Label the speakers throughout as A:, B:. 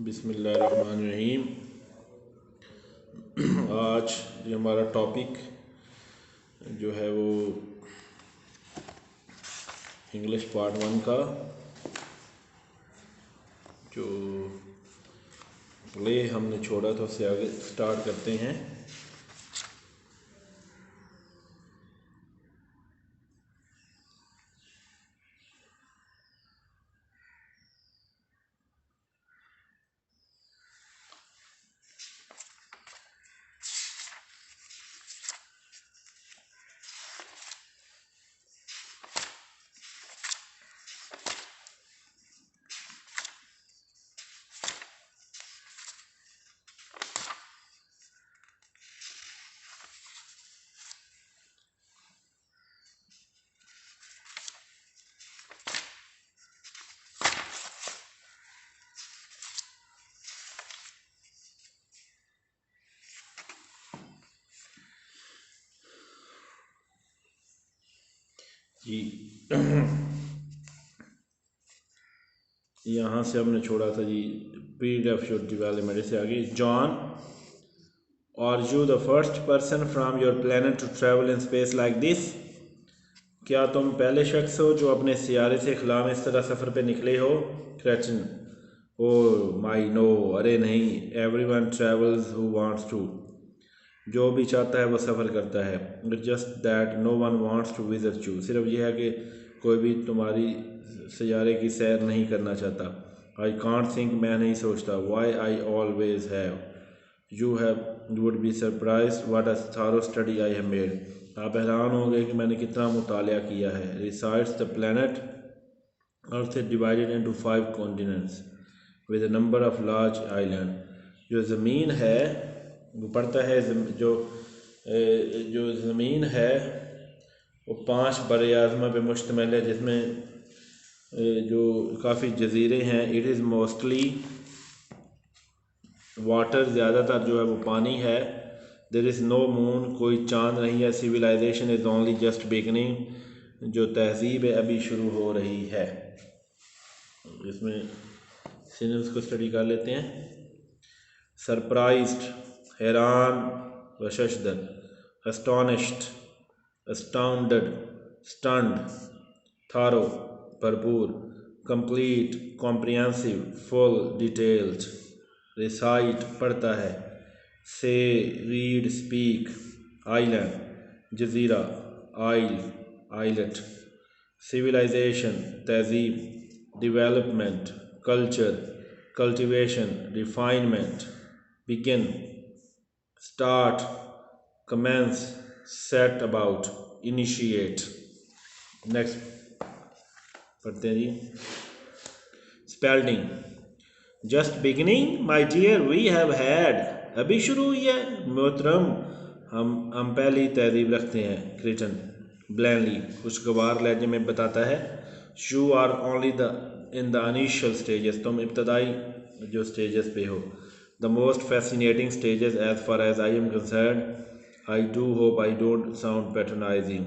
A: बिस्मिल्लाहिर्रहमानिर्रहीम। आज जो हमारा टॉपिक जो है वो इंग्लिश पार्ट 1 का जो प्ले हमने छोड़ा था उससे आगे स्टार्ट करते हैं। जी यहाँ से हमने छोड़ा था जी पीरियड ऑफ योर डेवलपमेंट से आगे। John, are you the first person from your planet to travel in space like this? क्या तुम पहले शख्स हो जो अपने सियारे से खला में इस तरह सफ़र पे निकले हो? क्रेटन, ओ माई नो, अरे नहीं, everyone travels who wants to, जो भी चाहता है वो सफ़र करता है। It just that no one wants to visit you, सिर्फ यह है कि कोई भी तुम्हारी सैयारे की सैर नहीं करना चाहता। आई कांट थिंक, मैं नहीं सोचता। Why I always have, you have would be surprise what a thorough study I have made, आप हैरान होंगे कि मैंने कितना मुतालिया किया है। Resides the planet Earth is divided into 5 continents with a number of large island, जो ज़मीन है वो पड़ता है जो ज़मीन है वो 5 बड़े आज़मा पे मुश्तमिल है, जिसमें जो काफ़ी जजीरे हैं। इट इज़ मोस्टली वाटर, ज़्यादातर जो है वो पानी है। देयर इज़ नो मून, कोई चांद नहीं है। Civilisation is only just beginning, जो तहजीब है अभी शुरू हो रही है। इसमें सिनोनिम्स को स्टडी कर लेते हैं। सरप्राइज्ड, हैरान व शशदन, अस्टॉनिश्ड, अस्टाउंडेड, स्टन्ड, थारो, भरपूर, complete, comprehensive, full, detailed. Recite, पढ़ता है। Say, read, speak. आइलैंड, जजीरा, आइल, आइलट। सिविलाइजेशन, तहजीब। Development, culture, cultivation, refinement. Begin, start, commence, set about, initiate. Next पढ़ते हैं जी। Spelling, just beginning my dear, we have had, अभी शुरू हुई है मोहतरम, हम पहली तहजीब रखते हैं। क्रिटन, ब्लैंडली, खुशगवार लहजे में बताता है। You are only in the initial stages, तुम इब्तदाई जो स्टेजेस पे हो। The most fascinating stages as far as I am concerned, I do hope I don't sound patronising,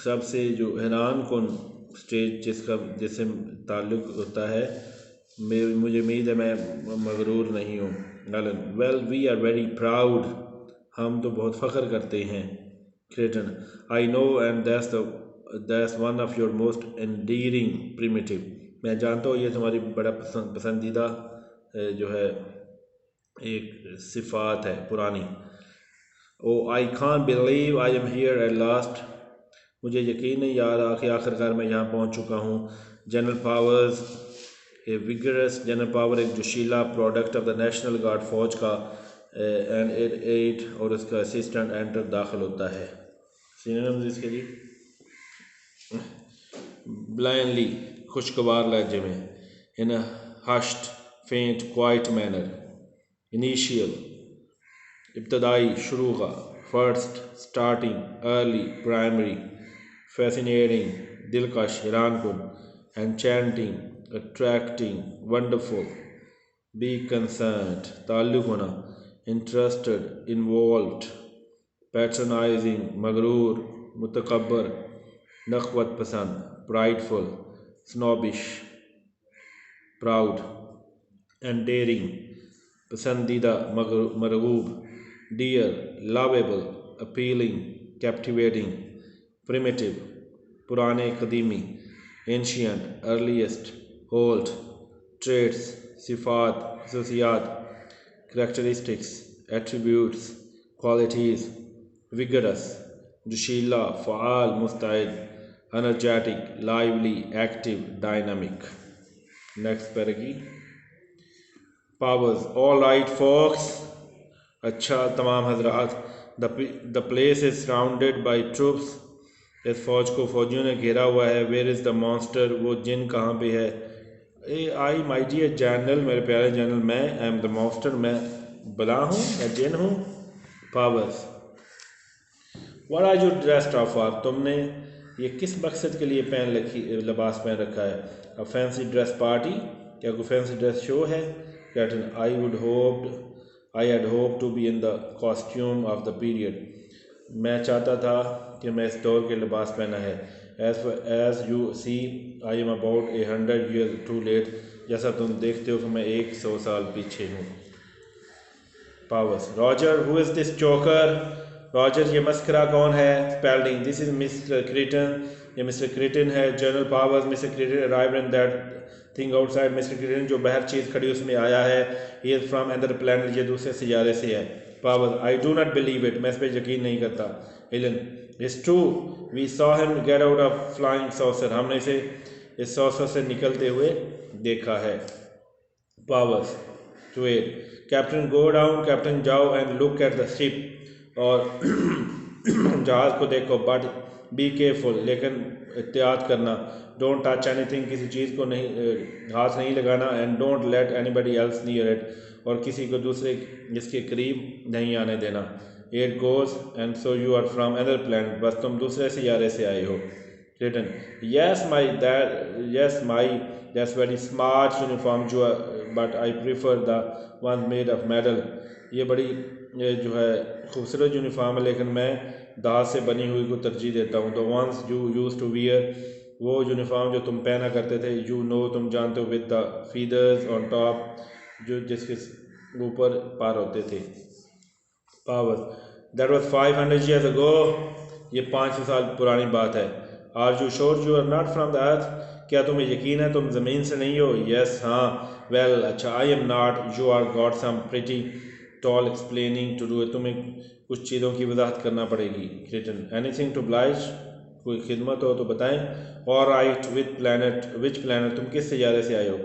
A: सबसे जो हैरान कन स्टेज जिससे ताल्लुक़ होता है, मुझे उम्मीद है मैं मगरूर नहीं हूँ। गलन, well we are very proud, हम तो बहुत फ़ख्र करते हैं। Kreton, I know and that's one of your most endearing primitive, मैं जानता हूँ ये तुम्हारी बड़ा पसंदीदा जो है एक सिफात है पुरानी। Oh I can't believe I am here at last, मुझे यकीन नहीं आ रहा कि आखिरकार मैं यहाँ पहुँच चुका हूँ। General Powers, a vigorous, general power एक जोशीला product of the national guard फौज का एंड एट और उसका असिस्टेंट एंटर दाखिल होता है। सिनोनिम्स इसके लिए। ब्लाइंडली, खुशगवार लहजे में। In a hushed, faint, quiet manner. Initial, इब्तदाई, शुरू का। First, starting, early, primary. Fascinating, दिलकश, हैरान कुन। Enchanting, attracting, wonderful. Be concerned, ताल्लुक होना। Interested, involved. पैट्रनाइजिंग, मगरूर, मुतकब्बर, नखवत पसंद। Prideful, snobbish, proud. and daring, पसंदीदा Marghoob, dear, lovable, appealing, captivating, primitive, पुराने कदीमी, ancient, earliest, old, traits, सिफात, खसूसियात, characteristics, attributes, qualities, vigorous, जोशीला, फ़आल, मुस्तैद, energetic, lively, active, dynamic. Next paragraph. Powers. All right, folks. अच्छा तमाम हजरात. The place is surrounded by troops. इस फौज को फौजियों ने घेरा हुआ है. Where is the monster? वो जिन कहाँ पे है? आई माई डियर जनरल, मेरे प्यारे जनरल, मैं एम द monster, मैं बला हूँ, मैं जिन हूँ. Powers. What are you dressed up for? तुमने ये किस मकसद के लिए लिबास पहन रखा है? A fancy dress party? क्या कोई फैंसी ड्रेस शो है? Captain, I had hoped to be in the costume of the period. मैं चाहता था कि मैं इस दौर के लिबास पहना है. As you see, I am about 100 years too late. जैसा तुम देखते हो कि मैं 100 साल पीछे हूँ. Powers. Roger, who is this joker? Roger, ये मस्करा कौन है? Spelding. This is mister Kreton, ये मिस्टर क्रिटन है. General Powers. Mister Kreton arrived in that thing outside. Mister Kreton जो बाहर चीज़ खड़ी उसमें आया है. He is from other planet, ये दूसरे सियारे से है. Powers. I do not believe it, मैं इस पर यकीन नहीं करता. Ellen. It's true, we saw him get out of flying saucer, हमने इसे इस सॉसर से निकलते हुए देखा है. Powers. Two eight. Captain, go down. Captain जाओ and look at the ship, और जहाज़ को देखो. बट बी केयरफुल, लेकिन एहतियात करना. डोंट टच एनीथिंग, किसी चीज़ को नहीं हाथ नहीं लगाना. And don't let anybody else near it, और किसी को दूसरे इसके करीब नहीं आने देना. It goes and so you are from other planet, बस तुम दूसरे सियारे से आए हो. रिटन. yes my that's very smart uniform, जो but I prefer the one made of metal. ये बड़ी ये जो है खूबसूरत यूनिफॉर्म है, लेकिन मैं दाज से बनी हुई को तरजीह देता हूँ. The ones you use to wear, वो यूनिफॉर्म जो तुम पहना करते थे. यू नो, तुम जानते हो. With the feathers on top, जो जिसके ऊपर पार होते थे. Power. That was 500 years ago, ये 500 साल पुरानी बात है. Are you sure you are not from the earth, क्या तुम्हें यकीन है तुम ज़मीन से नहीं हो? यस, हाँ. वेल, अच्छा. I am not. You are got some pretty tall explaining to do. तुम्हें कुछ चीज़ों की वजाहत करना पड़ेगी. रिटन. एनीथिंग टू ब्लाइज, कोई खिदमत हो तो बताएं. और राइट. विच प्लानट, तुम किस सियारे से आए हो?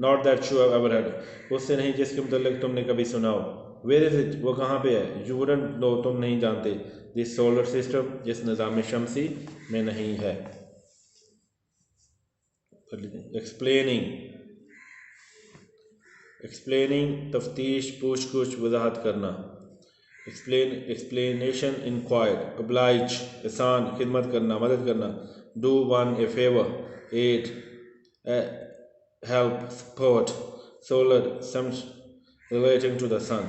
A: Not that you have ever heard, उससे नहीं जिसके मतलब तुमने कभी सुना हो. वेयर इज इट, वो कहाँ पे है? यू वुडंट नो, तुम नहीं जानते. दिस सोलर सिस्टम, जिस निज़ाम शमसी में नहीं है. एक्सप्लेनिंग तफ्तीश, पूछ कुछ, वजाहत करना. Explanation, inquire. oblige, एहसान, खिदमत करना, मदद करना. do one a favor, aid, help, support. solar, some relating to the sun.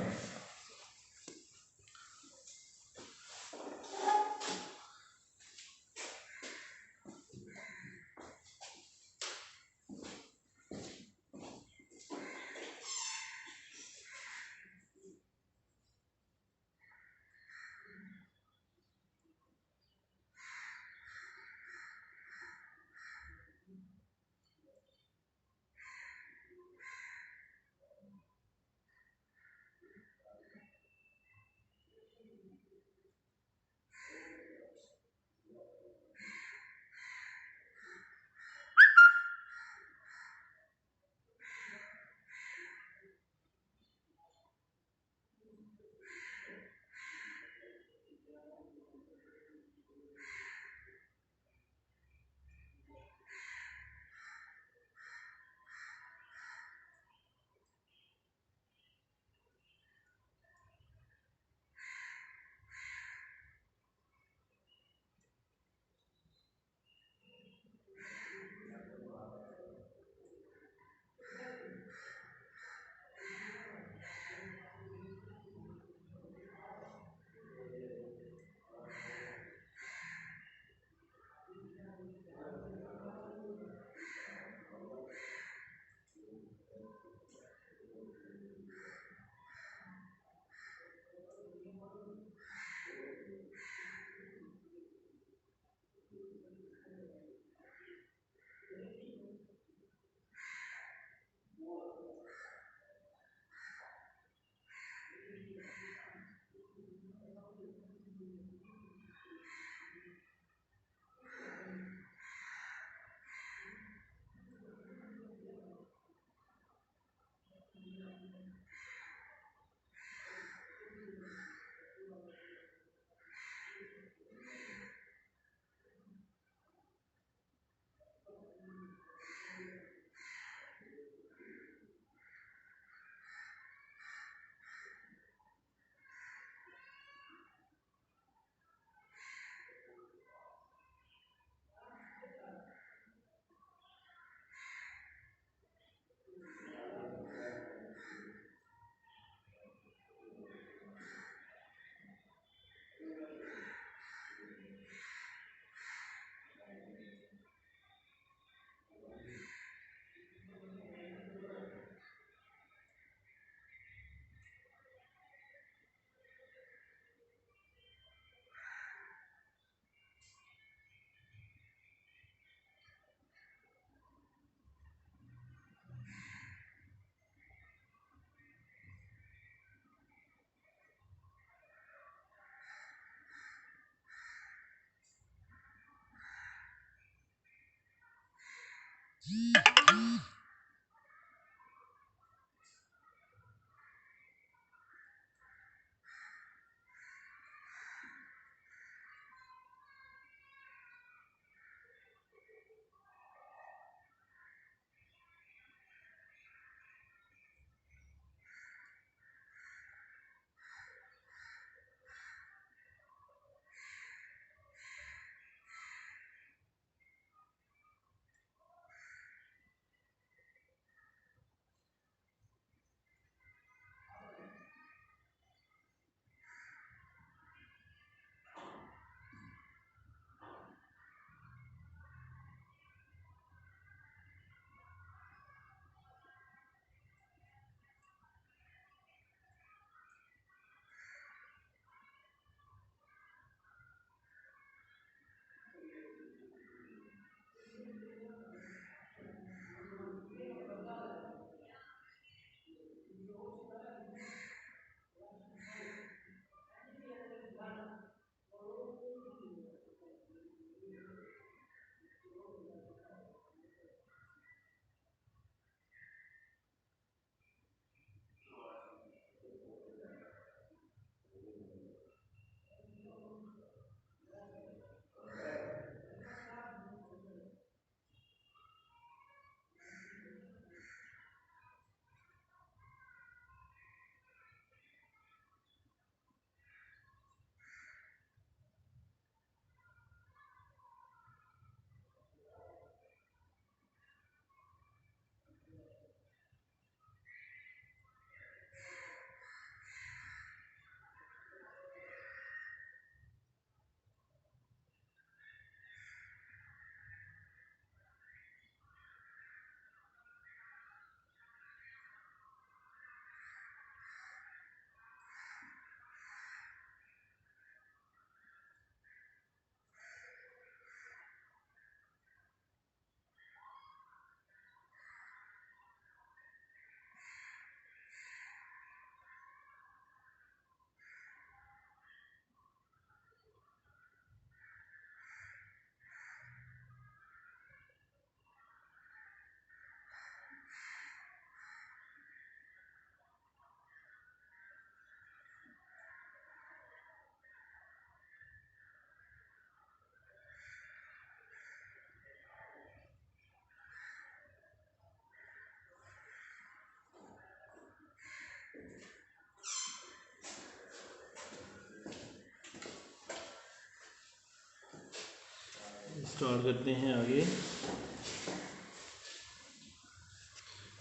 A: Start करते हैं आगे।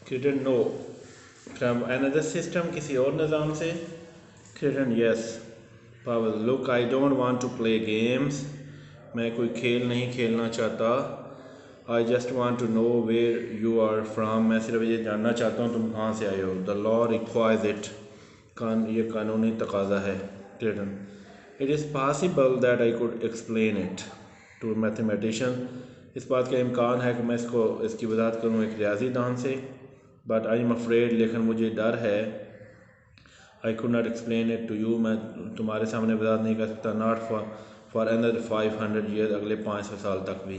A: Created no from another system, किसी और निज़ाम से। Created yes. Powers look I don't want to play games, मैं कोई खेल नहीं खेलना चाहता। I just want to know where you are from, मैं सिर्फ ये जानना चाहता हूँ तुम कहाँ से आए हो। द लॉ रिक्वायर्स इट, ये कानूनी तकाजा है। Created it is possible that I could explain it to mathematician, इस बात का इम्कान है कि मैं इसकी वजाहत करूँ एक रियाजीदान से। बट आई एम अफ्रेड, लेकिन मुझे डर है। I could not explain it to you, मैं तुम्हारे सामने वजाहत नहीं कर सकता। नॉट फॉर अनदर 500 ईयर, अगले 500 साल तक भी।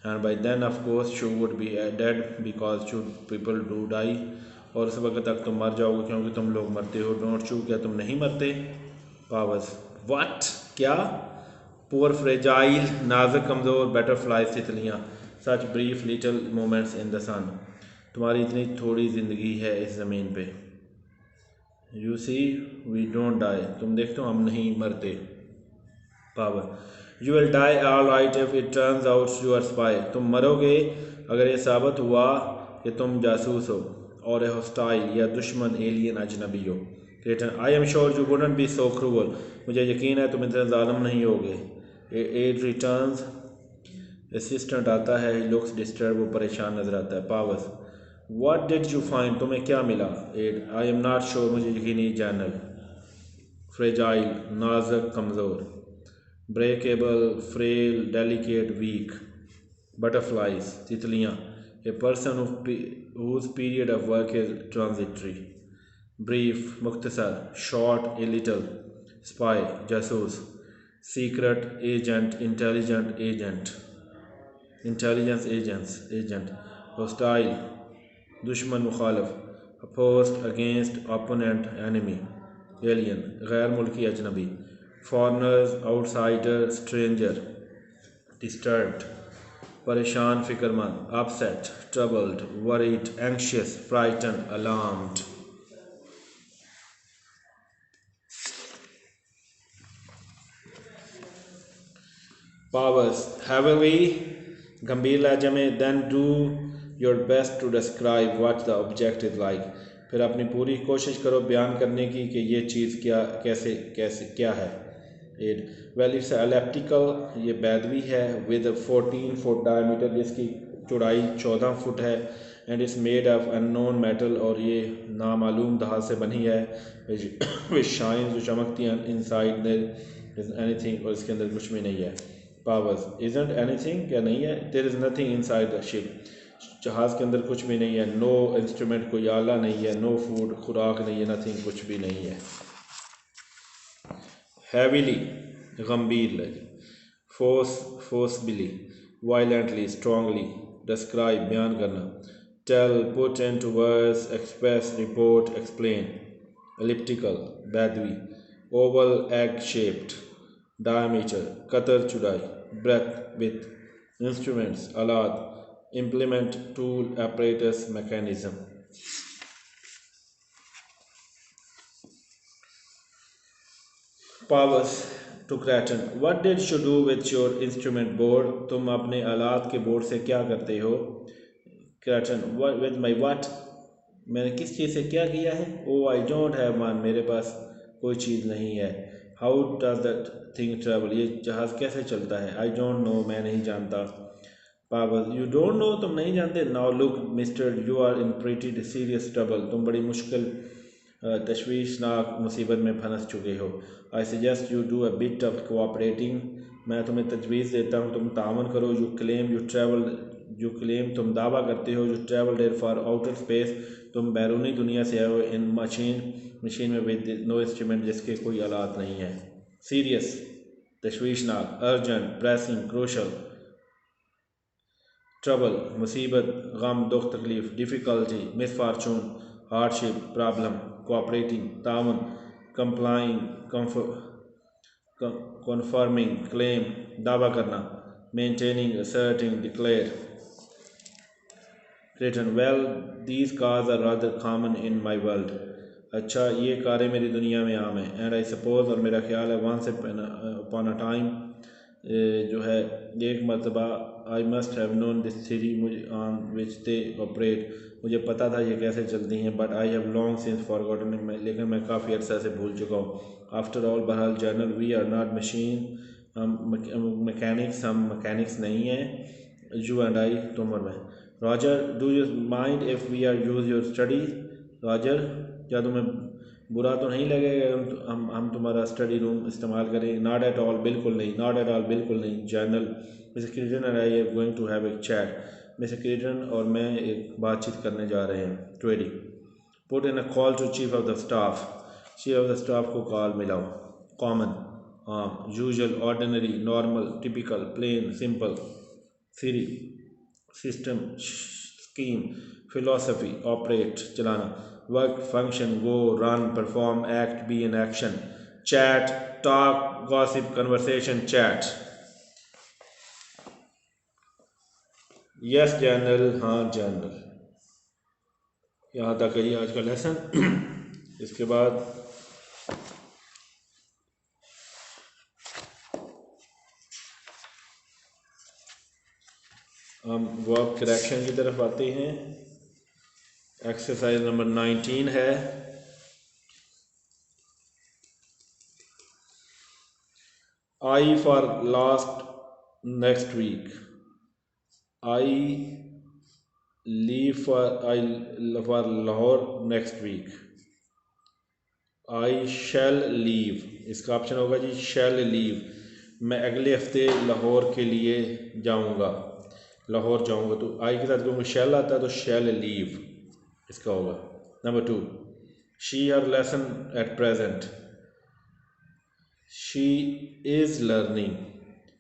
A: And by then of course you would be dead because you people do die, और उस वक्त तक तुम मर जाओगे क्योंकि तुम लोग मरते हो। डोंट यू, क्या तुम नहीं मरते? पावर्स व्हाट, क्या? पुअर फ्रेजाइल, नाजुक कमज़ोर बटरफ्लाई, तितलियाँ। Such brief little moments in the sun, तुम्हारी इतनी थोड़ी ज़िंदगी है इस ज़मीन पे। You see we don't die, तुम देखते हो हम नहीं मरते। Power you will die all right if it turns out you are spy, तुम मरोगे अगर ये साबित हुआ कि तुम जासूस हो और हॉस्टाइल या दुश्मन एलियन अजनबी हो। I am sure you wouldn't be so cruel, मुझे यकीन है तुम इतने ज़ालिम नहीं होगे। इट रिटर्न्स, असिस्टेंट आता है। ही लुक्स डिस्टर्ब, वो परेशान नजर आता है। Powers what did you find, तुम्हें क्या मिला? एट आई एम नॉट श्योर, मुझे यकीन नहीं। जनरल फ्रेजाइल, नाजुक कमज़ोर। Breakable, frail, delicate, weak. Butterflies, तितलियाँ। A person whose period of work is transitory. Brief, मुख्तसर। Short, a little. स्पाई, जासूस। Secret, agent, intelligent agent, intelligence agent. hostile दुश्मन मुखालफ, opposed against opponent enemy, alien गैर मुल्की अजनबी, foreigners outsider stranger, disturbed परेशान फिक्रमंद, upset troubled worried anxious frightened alarmed. Powers heavily गंभीर लहजे में, then do your best to describe what the object is like, फिर अपनी पूरी कोशिश करो बयान करने की कि ये चीज़ क्या कैसे कैसे क्या है. 8 well it's elliptical, ये बैदवी है, with a 14 foot diameter, जिसकी चौड़ाई 14 फुट है, and it's made of unknown metal, और ये नामालूम धातु से बनी है, which shines जो चमकती है, inside there is anything, और इसके अंदर कुछ भी नहीं है. Powers isn't anything, क्या नहीं है, there is nothing inside the ship, जहाज़ के अंदर कुछ भी नहीं है. नो इंस्ट्रूमेंट, कोई आला नहीं है. नो फूड, खुराक नहीं है. नथिंग, कुछ भी नहीं है. हैवीली गंभीर लगे, फोर्सबिली वायलेंटली स्ट्रांगली, डिस्क्राइब बयान करना, tell put into words, express report explain, elliptical बैदवी, ओवल एग शेप्ड, डायमीटर कतर चौड़ाई, ब्रेथ विथ, इंस्ट्रूमेंट्स आलात, implement tool apparatus mechanism. Powers to Creighton, what did you do with your instrument board, तुम अपने आलात के बोर्ड से क्या करते हो. Creighton, with my what, मैंने किस चीज़ से क्या किया है. Oh I don't have one, मेरे पास कोई चीज़ नहीं है. How does that thing travel, ये जहाज़ कैसे चलता है. I don't know, मैं नहीं जानता. Powers, you don't know, तुम नहीं जानते. Now look mister, you are in pretty serious trouble, तुम बड़ी मुश्किल तशवीशनाक मुसीबत में फंस चुके हो. I suggest you do a bit of cooperating, मैं तुम्हें तजवीज़ देता हूँ तुम तावन करो. You claim तुम दावा करते हो. You travel there for outer space, तुम बैरूनी दुनिया से आए हो. in मशीन में with no instrument, जिसके कोई आलात नहीं है. Serious तशवीशनाक, urgent pressing crucial, ट्रबल मुसीबत गम दुख तकलीफ, difficulty misfortune, hardship problem, cooperating ताउन, कंप्लाइंग कन्फर्मिंग क्लेम दावा करना, maintaining asserting declare. Written well these cars are rather common in my world, अच्छा ये कारें मेरी दुनिया में आम हैं. एंड आई सपोज, और मेरा ख्याल है, वंस अपॉन अ टाइम, जो है एक मरतबा, I must have known this theory on which they operate, मुझे पता था ये कैसे चलती हैं. But I have long since forgotten, लेकिन मैं काफ़ी अर्सा से भूल चुका हूँ. आफ्टर ऑल बहरहाल general we are not machine, हम मैकेनिक्स नहीं हैं. यू एंड आई, तुम और मैं. Roger do you mind if we are use your study, Roger क्या तुम्हें बुरा तो नहीं लगेगा हम तुम्हारा स्टडी रूम इस्तेमाल करें. नॉट एट ऑल, बिल्कुल नहीं. नॉट एट ऑल, बिल्कुल नहीं. General mister Kreton and I are going to have a chat, mister Kreton और मैं एक बातचीत करने जा रहे हैं. Tweedy put in a call to chief of the staff, chief of the staff को कॉल मिलाओ. कॉमन आम, usual ordinary normal typical plain simple, theory system scheme philosophy operate चलाना, work function go run perform act be in action, chat talk gossip conversation chat. Yes general, हाँ general. यहाँ तक है आज का लेसन. इसके बाद हम वर्ब करेक्शन की तरफ आते हैं. एक्सरसाइज नंबर 19 है. I for last next week, I leave for Lahore next week, I shall leave, इसका ऑप्शन होगा जी शैल लीव, मैं अगले हफ्ते लाहौर के लिए जाऊंगा, लाहौर जाऊंगा. तो आई के साथ क्योंकि शैल आता है तो शैल लीव इसका होगा. Number 2, she her lesson at present, she is learning,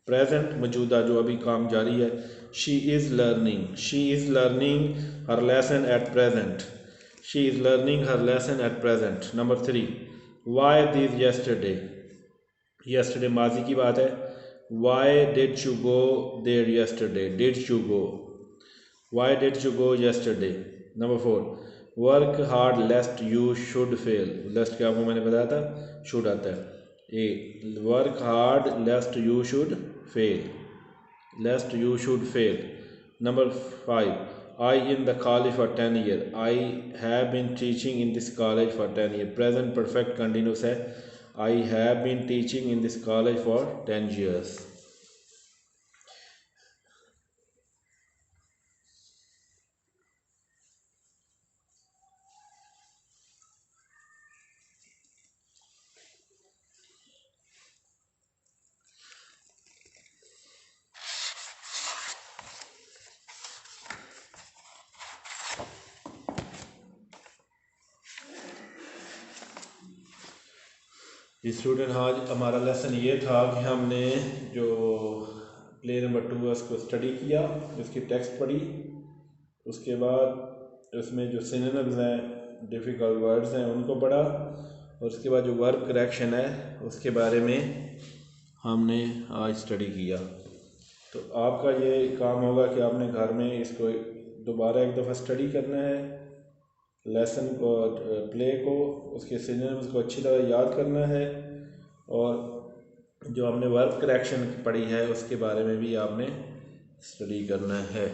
A: present मौजूदा जो अभी काम जारी है, she is learning her lesson at present, she is learning her lesson at present. Number 3, why this yesterday, yesterday माजी की बात है, why did you go there yesterday, did you go, why did you go yesterday. Number 4, work hard lest you should fail, lest क्या आपको मैंने बताया था, should आता है, a work hard lest you should fail, lest you should fail. Number 5, I in the college for 10 years, I have been teaching in this college for 10 years, present perfect continuous है, I have been teaching in this college for 10 years। जी student, आज हमारा lesson ये था कि हमने जो play number 2 है उसको स्टडी किया, उसकी टेक्स्ट पढ़ी, उसके बाद उसमें जो सिनोनिम्स हैं, डिफ़िकल्ट वर्ड्स हैं उनको पढ़ा, और उसके बाद जो वर्ब करेक्शन है उसके बारे में हमने आज स्टडी किया। तो आपका ये काम होगा कि आपने घर में इसको दोबारा एक दफ़ा स्टडी करना है, लेसन को, प्ले को, उसके सिनोनिम्स को अच्छी तरह याद करना है, और जो हमने वर्ब करेक्शन पढ़ी है उसके बारे में भी आपने स्टडी करना है।